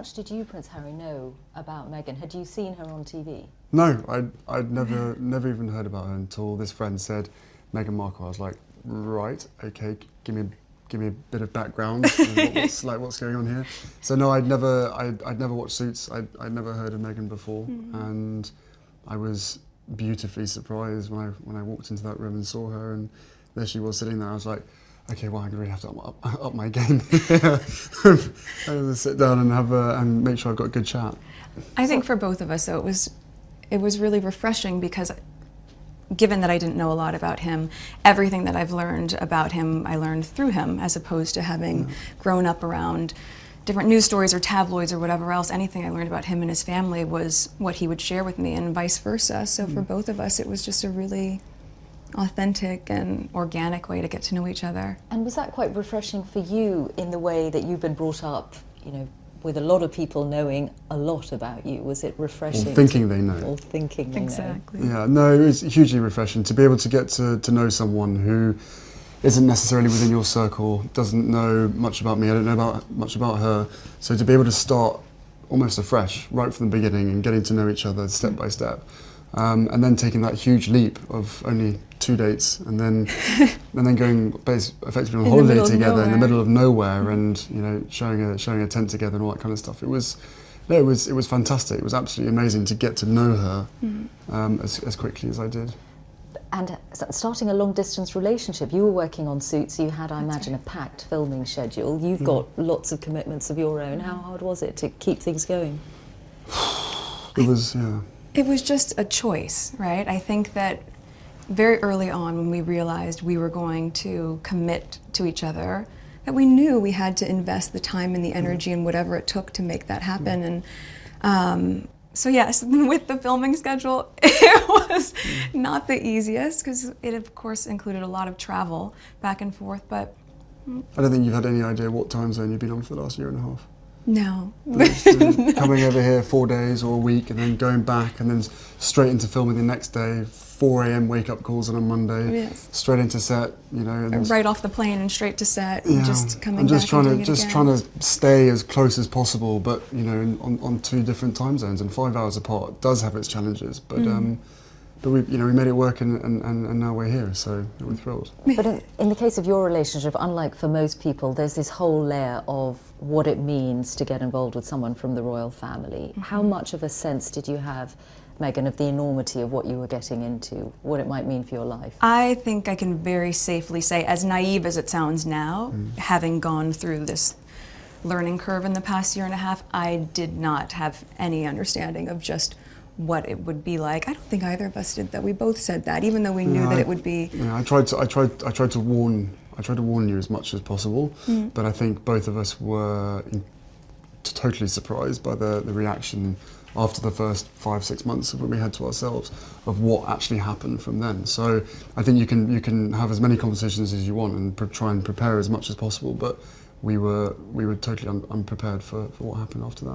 much did you, Prince Harry, know about Meghan? Had you seen her on TV? No, I'd never even heard about her until this friend said Meghan Markle. I was like, right, okay, give me a bit of background. what's going on here? So no, I'd never watched Suits. I'd never heard of Meghan before, and I was beautifully surprised when I walked into that room and saw her, and there she was sitting there. I was like, okay, well, I'm going to have to up my game. I'm going to sit down and make sure I've got a good chat. I think for both of us, though, it was really refreshing because, given that I didn't know a lot about him, everything that I've learned about him, I learned through him, as opposed to having grown up around different news stories or tabloids or whatever else. Anything I learned about him and his family was what he would share with me, and vice versa. So for both of us, it was just a really authentic and organic way to get to know each other. And was that quite refreshing for you in the way that you've been brought up, you know, with a lot of people knowing a lot about you? Was it refreshing? Or thinking they know. Or thinking they know. Exactly. Yeah, no, it was hugely refreshing to be able to get to know someone who isn't necessarily within your circle, doesn't know much about me, I don't know much about her. So to be able to start almost afresh, right from the beginning, and getting to know each other step by step. And then taking that huge leap of only 2 dates, and then going effectively on holiday together in the middle of nowhere, and you know, showing a tent together and all that kind of stuff. It was fantastic. It was absolutely amazing to get to know her as quickly as I did. And starting a long-distance relationship, you were working on Suits, you had, I imagine, a packed filming schedule. You've got lots of commitments of your own. How hard was it to keep things going? It was, yeah. It was just a choice, right? I think that very early on, when we realized we were going to commit to each other, that we knew we had to invest the time and the energy and whatever it took to make that happen. And so yes, with the filming schedule, it was not the easiest, because it of course included a lot of travel back and forth, but I don't think you've had any idea what time zone you've been on for the last year and a half. no. Coming over here 4 days or a week, and then going back, and then straight into filming the next day, 4 a.m. wake-up calls on a Monday, Yes. straight into set, you know. And Right off the plane and straight to set, yeah, and just coming I'm just back trying and to doing it trying again. to stay as close as possible, but you know, on 2 different time zones, and 5 hours apart does have its challenges. But we made it work, and now we're here, so we're thrilled. But in the case of your relationship, unlike for most people, there's this whole layer of what it means to get involved with someone from the royal family. How much of a sense did you have, Meghan, of the enormity of what you were getting into, what it might mean for your life? I think I can very safely say, as naive as it sounds now, having gone through this learning curve in the past year and a half, I did not have any understanding of just what it would be like. I don't think either of us did that. We both said that, even though we knew that it would be. Yeah, I tried to warn you as much as possible, but I think both of us were totally surprised by the reaction after the first 5-6 months of when we had to ourselves of what actually happened from then. So I think you can have as many conversations as you want and try and prepare as much as possible, but we were totally unprepared for what happened after that.